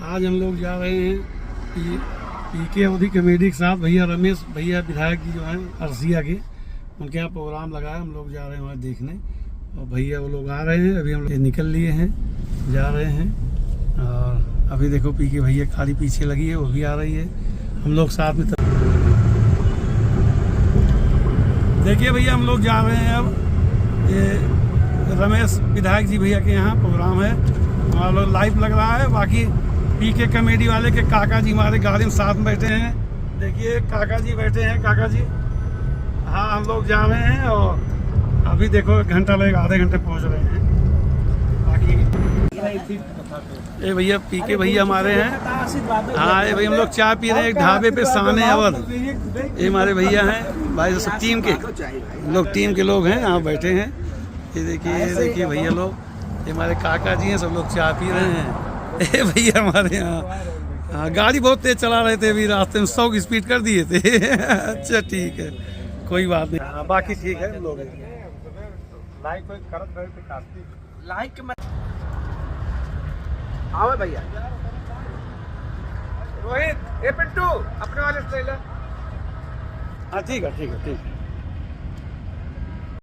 आज हम लोग जा रहे हैं पीके अवधी कमेटी के साथ भैया रमेश भैया विधायक जी जो हैं अरसिया के, उनके यहाँ प्रोग्राम लगाया। हम लोग जा रहे हैं वहाँ देखने, और भैया वो लोग आ रहे हैं। अभी हम लोग निकल लिए हैं, जा रहे हैं। और अभी देखो पीके भैया खाली पीछे लगी है, वो भी आ रही है। हम लोग साथ में देखिए भैया, हम लोग जा रहे हैं। अब ये रमेश विधायक जी भैया के यहाँ प्रोग्राम है, हमारा लोग लाइव लग रहा है। बाकी पीके कमेटी वाले के काका जी हमारे गाड़ी में साथ में बैठे हैं। देखिए काका जी बैठे हैं, काका जी। हाँ, हम लोग जा रहे हैं और अभी देखो 1 घंटा लगेगा, आधे घंटे पहुँच रहे हैं। बाकी ये भैया पीके भैया हमारे हैं। हाँ, ये भैया हम लोग चाय पी रहे हैं एक ढाबे पे, साने अवध। ये हमारे भैया हैं, भाई सब टीम के लोग, टीम के लोग हैं, यहाँ बैठे हैं। ये देखिए भैया लोग, ये हमारे काका जी हैं, सब लोग चाय पी रहे हैं। ये भैया हमारे यहाँ। हाँ, गाड़ी बहुत तेज चला रहे थे, अभी रास्ते में 100 की स्पीड कर दिए थे। अच्छा ठीक है, कोई बात नहीं। हाँ, बाकी ठीक है लोग। लाइक आओ भैया। रोहित, ए पिंटू अपने वाले से ले। हाँ ठीक है, ठीक है, ठीक है।